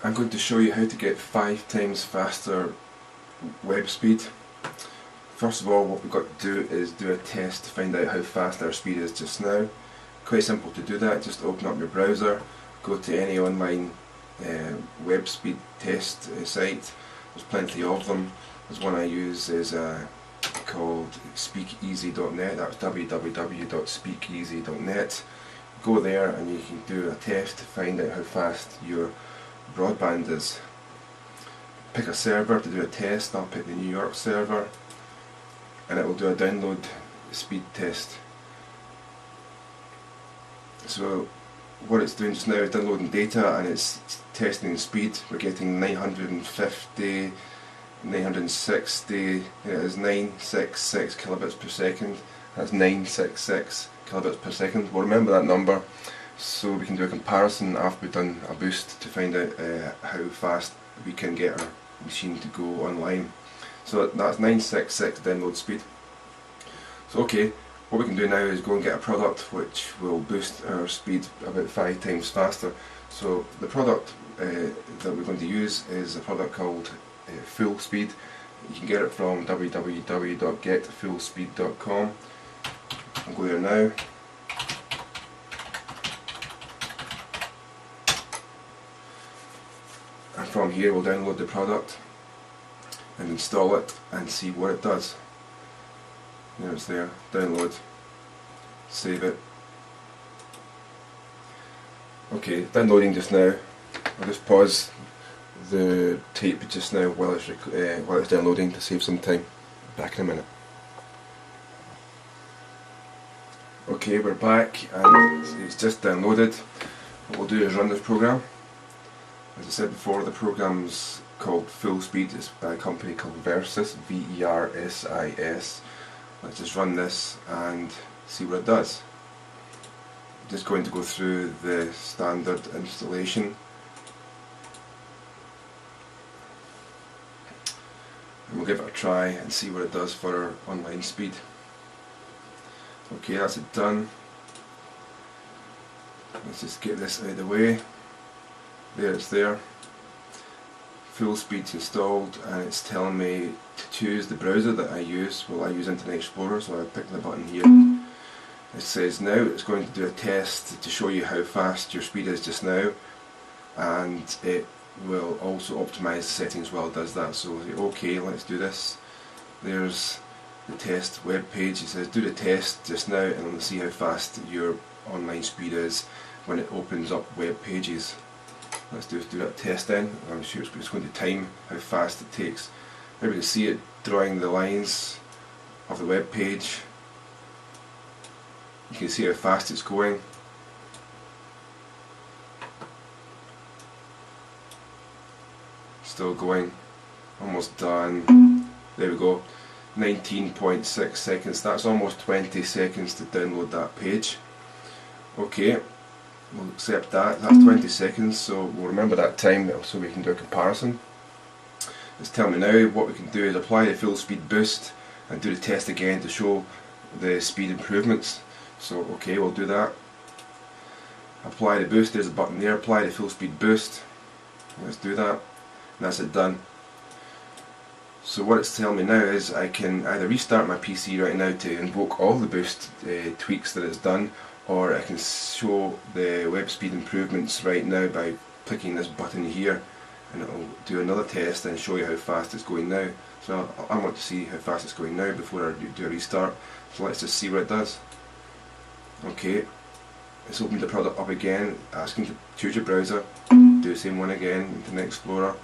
I'm going to show you how to get 5 times faster web speed. First of all, what we've got to do is do a test to find out how fast our speed is just now. Quite simple to do that. Just open up your browser, go to any online web speed test site. There's plenty of them. There's one I use is called speakeasy.net. That's www.speakeasy.net. Go there and you can do a test to find out how fast your broadband is. Pick a server to do a test. I'll pick the New York server, and it will do a download speed test. So what it's doing just now is downloading data and it's testing speed. We're getting 950, 960, it is 966 kilobits per second. That's 966 kilobits per second. We'll remember that number so we can do a comparison after we've done a boost to find out how fast we can get our machine to go online. So that's 966 download speed. So okay, what we can do now is go and get a product which will boost our speed about 5 times faster. So the product that we're going to use is a product called Full Speed. You can get it from www.getfullspeed.com. I'll go there now. And from here we'll download the product and install it and see what it does. There it's there, download, save it. Okay, downloading just now. I'll just pause the tape just now while it's downloading to save some time. Back in a minute. Okay, we're back and it's just downloaded. What we'll do is run this program. As I said before, the program's called Full Speed. It's by a company called Versis, V-E-R-S-I-S. Let's just run this and see what it does. I'm just going to go through the standard installation. And we'll give it a try and see what it does for our online speed. Okay, that's it done. Let's just get this out of the way. There it's there. Full Speed's installed and it's telling me to choose the browser that I use. Well, I use Internet Explorer, so I pick the button here. It says now it's going to do a test to show you how fast your speed is just now, and it will also optimize the settings while it does that. So okay, let's do this. There's the test web page. It says do the test just now and we'll see how fast your online speed is when it opens up web pages. Let's do that test then. I'm sure it's going to time how fast it takes. Maybe to see it drawing the lines of the web page. You can see how fast it's going. Still going. Almost done. There we go. 19.6 seconds. That's almost 20 seconds to download that page. Okay. We'll accept that. That's 20 seconds, so we'll remember that time so we can do a comparison. It's telling me now what we can do is apply the full speed boost and do the test again to show the speed improvements. So okay, we'll do that. Apply the boost, there's a button there, apply the full speed boost. Let's do that. And that's it done. So what it's telling me now is I can either restart my PC right now to invoke all the boost tweaks that it's done, or I can show the web speed improvements right now by clicking this button here, and it will do another test and show you how fast it's going now. So I want to see how fast it's going now before I do a restart. So let's just see what it does. Okay, it's opened the product up again, asking to choose your browser. Do the same one again, Internet Explorer.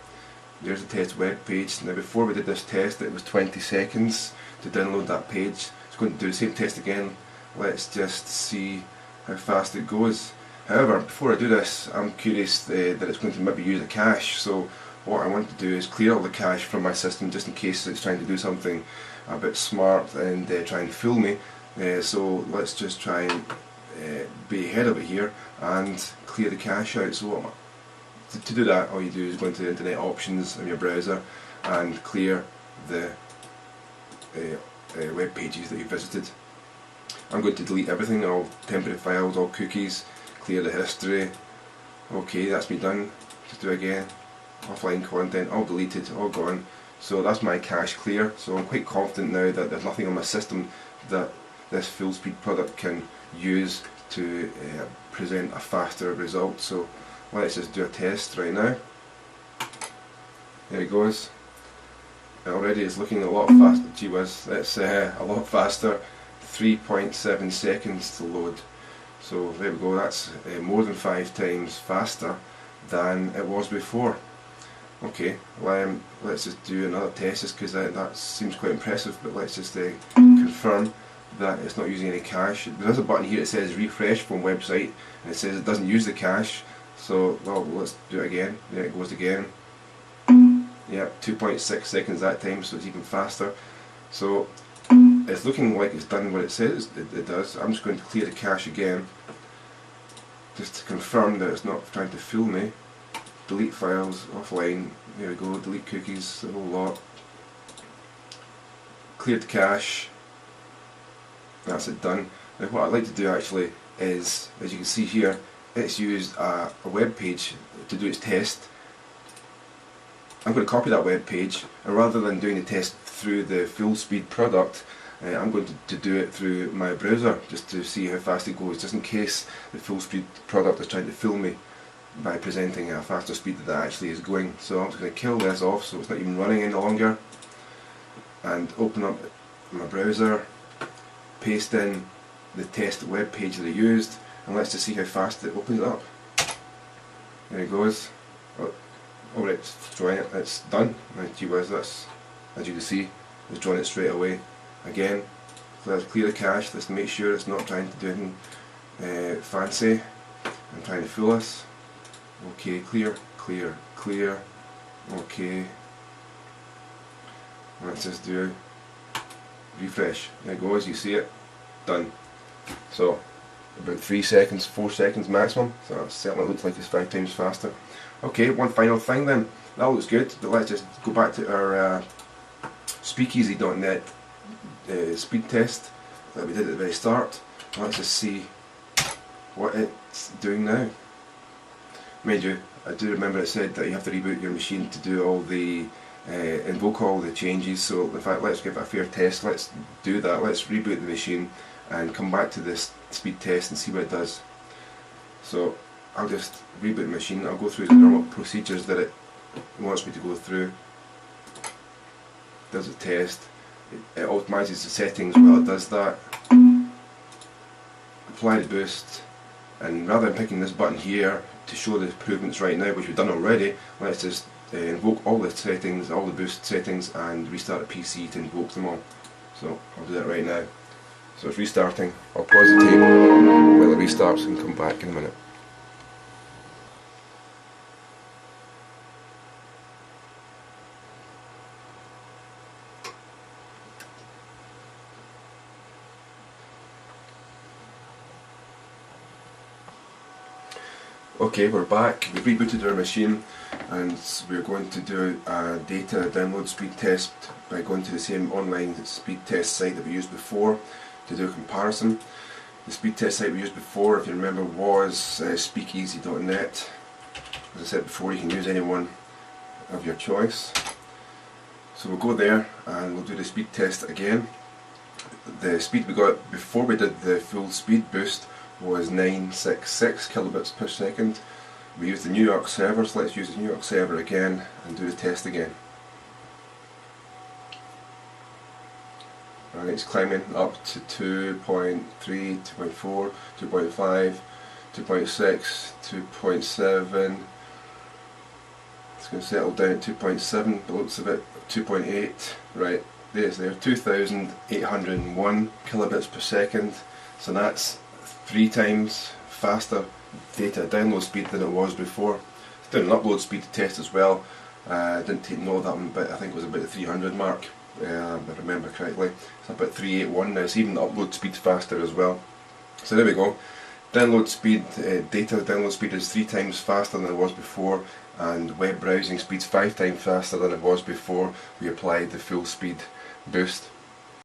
There's the test web page. Now before we did this test it was 20 seconds to download that page. It's going to do the same test again. Let's just see how fast it goes. However, before I do this, I'm curious that it's going to maybe use a cache. So what I want to do is clear all the cache from my system just in case it's trying to do something a bit smart and try and fool me. So let's just try and be ahead of it here and clear the cache out. So to do that, all you do is go into the Internet Options in your browser and clear the web pages that you visited. I'm going to delete everything, all temporary files, all cookies, clear the history. Okay, that's been done. Just do it again. offline content, all deleted, all gone. So that's my cache clear. So I'm quite confident now that there's nothing on my system that this full speed product can use to present a faster result. So let's just do a test right now. There it goes. Already it's looking a lot faster. Gee whiz, it's a lot faster. 3.7 seconds to load. So there we go, that's more than 5 times faster than it was before. Okay, well, let's just do another test just because that seems quite impressive, but let's just confirm that it's not using any cache. There's a button here that says refresh from website, and it says it doesn't use the cache. So, well, let's do it again. There it goes again. Yeah, 2.6 seconds that time, so it's even faster. So it's looking like it's done what it says it does. I'm just going to clear the cache again, just to confirm that it's not trying to fool me. Delete files, offline, there we go, delete cookies, the whole lot. Cleared the cache, that's it done. Now what I'd like to do actually is, as you can see here, it's used a web page to do its test. I'm going to copy that web page, and rather than doing the test through the full speed product, I'm going to do it through my browser just to see how fast it goes, just in case the full speed product is trying to fool me by presenting at a faster speed than that actually is going. So I'm just going to kill this off so it's not even running any longer, and open up my browser, paste in the test web page that I used, and let's just see how fast it opens up. There it goes. Alright, it's drawing it, it's done. Gee whiz, that's, as you can see, it's drawing it straight away. Again, so let's clear the cache, let's make sure it's not trying to do anything fancy and trying to fool us. Okay, clear, clear, clear. Okay. Let's just do refresh. There it goes, you see it, done. So, about 3 seconds, 4 seconds maximum, so that certainly looks like it's 5 times faster. Okay, one final thing then, that looks good, but let's just go back to our speakeasy.net speed test that we did at the very start. Let's just see what it's doing now. Mind you, I do remember it said that you have to reboot your machine to do all the invoke all the changes, so in fact let's give it a fair test. Let's do that, let's reboot the machine and come back to this speed test and see what it does. So I'll just reboot the machine, I'll go through the normal procedures that it wants me to go through. Does a test, it optimises the settings while it does that. Apply the boost, and rather than picking this button here to show the improvements right now, which we've done already, let's just invoke all the settings, all the boost settings, and restart the PC to invoke them all. So I'll do that right now. So it's restarting. I'll pause the tape while it restarts and come back in a minute. Okay, we're back. We've rebooted our machine, and we're going to do a data download speed test by going to the same online speed test site that we used before to do a comparison. The speed test site we used before, if you remember, was speakeasy.net. As I said before, you can use any one of your choice. So we'll go there and we'll do the speed test again. The speed we got before we did the full speed boost was 966 kilobits per second. We used the New York server, so let's use the New York server again and do the test again. And it's climbing up to 2.3, 2.4, 2.5, 2.6, 2.7. It's going to settle down at 2.7, the looks of it, 2.8. Right, there's there, 2,801 kilobits per second. So that's 3 times faster data download speed than it was before. It's doing an upload speed test as well. I didn't take note of that one, but I think it was about the 300 mark, if I remember correctly. It's about 381 now, it's even the upload speed faster as well. So there we go. Download speed, data download speed is 3 times faster than it was before, and web browsing speed's 5 times faster than it was before we applied the full speed boost.